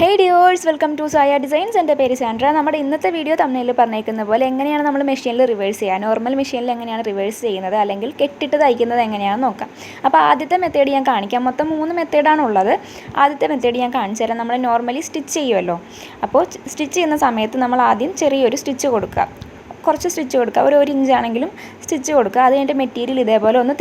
Hey dears, welcome to Saya Designs. എൻ്റെ പേര് Sandra. നമ്മുടെ ഇന്നത്തെ വീഡിയോ തമ്മിൽ പറഞ്ഞേക്കുന്ന പോലെ എങ്ങനെയാണ് നമ്മൾ മെഷീനിൽ റിവേഴ്സ് ചെയ്യുക, നോർമൽ മെഷീനിൽ എങ്ങനെയാണ് റിവേഴ്സ് ചെയ്യുന്നത് അല്ലെങ്കിൽ കെട്ടിട്ട് തയ്ക്കുന്നത് എങ്ങനെയാണെന്ന് നോക്കാം. അപ്പോൾ ആദ്യത്തെ മെത്തേഡ് ഞാൻ കാണിക്കാം. മൊത്തം 3 മെത്തേഡാണ് ഉള്ളത്. ആദ്യത്തെ മെത്തേഡ് ഞാൻ കാണിച്ചു തരാം. നമ്മൾ നോർമലി സ്റ്റിച്ച് ചെയ്യുമല്ലോ. അപ്പോൾ സ്റ്റിച്ച് ചെയ്യുന്ന സമയത്ത് നമ്മൾ ആദ്യം ചെറിയൊരു സ്റ്റിച്ച് കൊടുക്കുക, കുറച്ച് സ്റ്റിച്ച് കൊടുക്കുക, ഒരു 1 ഇഞ്ചാണെങ്കിലും സ്റ്റിച്ച് കൊടുക്കുക. അത് കഴിഞ്ഞിട്ട് മെറ്റീരിയൽ ഇതേപോലെ ഒന്ന്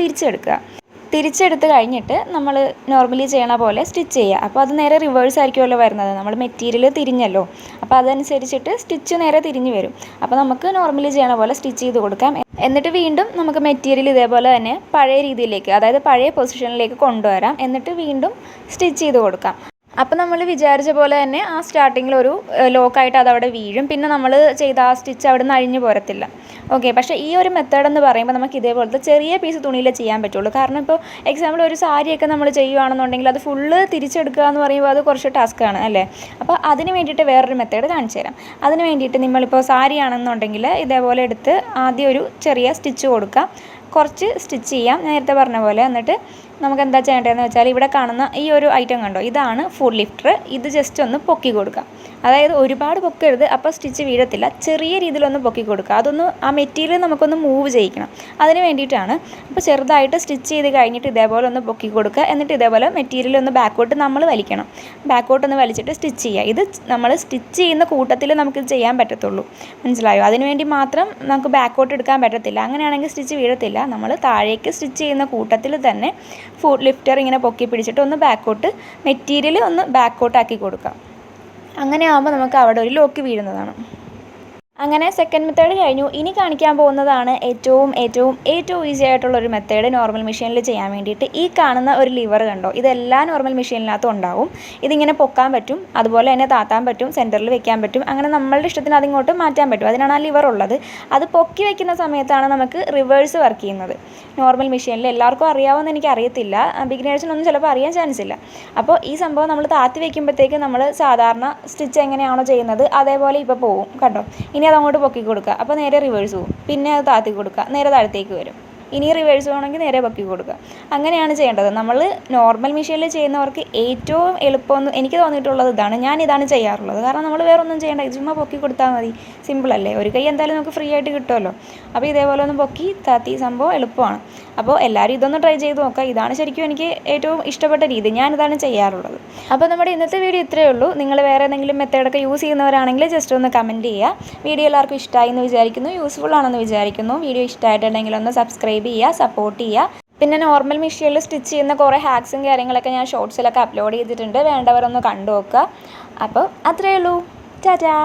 തിരിച്ചെടുത്ത് കഴിഞ്ഞിട്ട് നമ്മൾ നോർമലി ചെയ്യണ പോലെ സ്റ്റിച്ച് ചെയ്യുക. അപ്പോൾ അത് നേരെ റിവേഴ്സ് ആയിരിക്കുമല്ലോ വരുന്നത്, നമ്മൾ മെറ്റീരിയൽ തിരിഞ്ഞല്ലോ. അപ്പോൾ അതനുസരിച്ചിട്ട് സ്റ്റിച്ച് നേരെ തിരിഞ്ഞ് വരും. അപ്പോൾ നമുക്ക് നോർമലി ചെയ്യണ പോലെ സ്റ്റിച്ച് ചെയ്ത് കൊടുക്കാം. എന്നിട്ട് വീണ്ടും നമുക്ക് മെറ്റീരിയൽ ഇതേപോലെ തന്നെ പഴയ രീതിയിലേക്ക്, അതായത് പഴയ പൊസിഷനിലേക്ക് കൊണ്ടുവരാം. എന്നിട്ട് വീണ്ടും സ്റ്റിച്ച് ചെയ്ത് കൊടുക്കാം. അപ്പോൾ നമ്മൾ വിചാരിച്ച പോലെ തന്നെ ആ സ്റ്റാർട്ടിങ്ങിൽ ഒരു ലോക്കായിട്ട് അതവിടെ വീഴും. പിന്നെ നമ്മൾ ചെയ്ത ആ സ്റ്റിച്ച് അവിടെ നിന്ന് അഴിഞ്ഞു പോരത്തില്ല. ഓക്കെ, പക്ഷേ ഈ ഒരു മെത്തേഡ് എന്ന് പറയുമ്പോൾ നമുക്ക് ഇതേപോലത്തെ ചെറിയ പീസ് തുണിയിൽ ചെയ്യാൻ പറ്റുള്ളൂ. കാരണം ഇപ്പോൾ എക്സാമ്പിൾ ഒരു സാരിയൊക്കെ നമ്മൾ ചെയ്യുകയാണെന്നുണ്ടെങ്കിൽ അത് ഫുള്ള് തിരിച്ചെടുക്കുക എന്ന് പറയുമ്പോൾ അത് കുറച്ച് ടാസ്ക്കാണ് അല്ലേ. അപ്പോൾ അതിന് വേണ്ടിയിട്ട് വേറൊരു മെത്തേഡ് കാണിച്ചു തരാം. അതിന് വേണ്ടിയിട്ട് നമ്മളിപ്പോൾ സാരി ആണെന്നുണ്ടെങ്കിൽ ഇതേപോലെ എടുത്ത് ആദ്യം ഒരു ചെറിയ സ്റ്റിച്ച് കൊടുക്കുക, കുറച്ച് സ്റ്റിച്ച് ചെയ്യാം നേരത്തെ പറഞ്ഞ പോലെ. എന്നിട്ട് നമുക്ക് എന്താ ചെയ്യേണ്ടതെന്ന് വെച്ചാൽ ഇവിടെ കാണുന്ന ഈ ഒരു ഐറ്റം കണ്ടോ, ഇതാണ് ഫുൾ ലിഫ്റ്റർ. ഇത് ജസ്റ്റ് ഒന്ന് പൊക്കി കൊടുക്കാം. അതായത് ഒരുപാട് പൊക്കരുത്, അപ്പോൾ സ്റ്റിച്ച് വീഴത്തില്ല. ചെറിയ രീതിയിലൊന്ന് പൊക്കി കൊടുക്കുക. അതൊന്ന് ആ മെറ്റീരിയൽ നമുക്കൊന്ന് മൂവ് ചെയ്യിക്കണം, അതിന് വേണ്ടിയിട്ടാണ്. അപ്പോൾ ചെറുതായിട്ട് സ്റ്റിച്ച് ചെയ്ത് കഴിഞ്ഞിട്ട് ഇതേപോലെ ഒന്ന് പൊക്കി കൊടുക്കുക. എന്നിട്ട് ഇതേപോലെ മെറ്റീരിയൽ ഒന്ന് ബാക്കോട്ട് നമ്മൾ വലിക്കണം. ബാക്കോട്ടൊന്ന് വലിച്ചിട്ട് സ്റ്റിച്ച് ചെയ്യുക. ഇത് നമ്മൾ സ്റ്റിച്ച് ചെയ്യുന്ന കൂട്ടത്തിൽ നമുക്ക് ചെയ്യാൻ പറ്റത്തുള്ളൂ, മനസ്സിലായോ? അതിനുവേണ്ടി മാത്രം നമുക്ക് ബാക്കോട്ട് എടുക്കാൻ പറ്റത്തില്ല. അങ്ങനെയാണെങ്കിൽ സ്റ്റിച്ച് വീഴത്തില്ല. നമ്മൾ താഴേക്ക് സ്റ്റിച്ച് ചെയ്യുന്ന കൂട്ടത്തിൽ തന്നെ ഫുൾ ലിഫ്റ്റർ ഇങ്ങനെ പൊക്കി പിടിച്ചിട്ട് ഒന്ന് ബാക്കോട്ട് മെറ്റീരിയൽ ഒന്ന് ബാക്കോട്ടാക്കി കൊടുക്കാം. അങ്ങനെ ആകുമ്പോൾ നമുക്ക് അവിടെ ഒരു ലോക്ക് വീഴുന്നതാണ്. അങ്ങനെ സെക്കൻഡ് മെത്തേഡ് കഴിഞ്ഞു. ഇനി കാണിക്കാൻ പോകുന്നതാണ് ഏറ്റവും ഈസി ആയിട്ടുള്ളൊരു മെത്തേഡ് നോർമൽ മെഷീനിൽ ചെയ്യാൻ വേണ്ടിയിട്ട്. ഈ കാണുന്ന ഒരു ലിവർ കണ്ടോ, ഇതെല്ലാ നോർമൽ മെഷീനിനകത്തും ഉണ്ടാവും. ഇതിങ്ങനെ പൊക്കാൻ പറ്റും, അതുപോലെ തന്നെ താത്താൻ പറ്റും, സെൻറ്ററിൽ വെക്കാൻ പറ്റും. അങ്ങനെ നമ്മളുടെ ഇഷ്ടത്തിന് അതിങ്ങോട്ട് മാറ്റാൻ പറ്റും. അതിനാണ് ആ ലിവർ ഉള്ളത്. അത് പൊക്കി വയ്ക്കുന്ന സമയത്താണ് നമുക്ക് റിവേഴ്സ് വർക്ക് ചെയ്യുന്നത്. നോർമൽ മെഷീനിൽ എല്ലാവർക്കും അറിയാവുമെന്ന് എനിക്കറിയത്തില്ല, ബിഗിനേഴ്സിനൊന്നും ചിലപ്പോൾ അറിയാൻ ചാൻസ് ഇല്ല. അപ്പോൾ ഈ സംഭവം നമ്മൾ താത്തി വയ്ക്കുമ്പോഴത്തേക്ക് നമ്മൾ സാധാരണ സ്റ്റിച്ച് എങ്ങനെയാണോ ചെയ്യുന്നത് അതേപോലെ ഇപ്പോൾ പോവും കണ്ടോ. ഇനി അതങ്ങോട്ട് പൊക്കി കൊടുക്കുക, അപ്പോൾ നേരെ റിവേഴ്സ് പോകും. പിന്നെ അത് താത്തി കൊടുക്കുക, നേരെ താഴത്തേക്ക് വരും. ഇനി റിവേഴ്സ് വേണമെങ്കിൽ നേരെ പൊക്കി കൊടുക്കുക. അങ്ങനെയാണ് ചെയ്യേണ്ടത്. നമ്മൾ നോർമൽ മെഷീനിൽ ചെയ്യുന്നവർക്ക് ഏറ്റവും എളുപ്പമെന്ന് എനിക്ക് തോന്നിയിട്ടുള്ളത് ഇതാണ്. ഞാനിതാണ് ചെയ്യാറുള്ളത്. കാരണം നമ്മൾ വേറെ ഒന്നും ചെയ്യേണ്ട, ചുമ്മാ പൊക്കി കൊടുത്താൽ മതി. സിമ്പിളല്ലേ? ഒരു കൈ എന്തായാലും നമുക്ക് ഫ്രീ ആയിട്ട് കിട്ടുമല്ലോ. അപ്പോൾ ഇതേപോലെ ഒന്ന് പൊക്കി താത്തി സംഭവം എളുപ്പമാണ്. അപ്പോൾ എല്ലാവരും ഇതൊന്ന് ട്രൈ ചെയ്ത് നോക്കുക. ഇതാണ് ശരിക്കും എനിക്ക് ഏറ്റവും ഇഷ്ടപ്പെട്ട രീതി. ഞാനിതാണ് ചെയ്യാറുള്ളത്. അപ്പോൾ നമ്മുടെ ഇന്നത്തെ വീഡിയോ ഇത്രയേ ഉള്ളൂ. നിങ്ങൾ വേറെ ഏതെങ്കിലും മെത്തേഡൊക്കെ യൂസ് ചെയ്യുന്നവരാണെങ്കിൽ ജസ്റ്റ് ഒന്ന് കമൻറ്റ് ചെയ്യുക. വീഡിയോ എല്ലാവർക്കും ഇഷ്ടമായി എന്ന് വിചാരിക്കുന്നു, യൂസ്ഫുൾ ആണെന്ന് വിചാരിക്കുന്നു. വീഡിയോ ഇഷ്ടമായിട്ടുണ്ടെങ്കിൽ ഒന്ന് സബ്സ്ക്രൈബ് ചെയ്യുക, സപ്പോർട്ട് ചെയ്യുക. പിന്നെ നോർമൽ മെഷീനിൽ സ്റ്റിച്ച് ചെയ്യുന്ന കുറേ ഹാക്സും കാര്യങ്ങളൊക്കെ ഞാൻ ഷോർട്സിലൊക്കെ അപ്ലോഡ് ചെയ്തിട്ടുണ്ട്. വേണ്ടവരൊന്ന് കണ്ടു നോക്കുക. അപ്പോൾ അത്രയേ ഉള്ളൂ. ടാറ്റാ.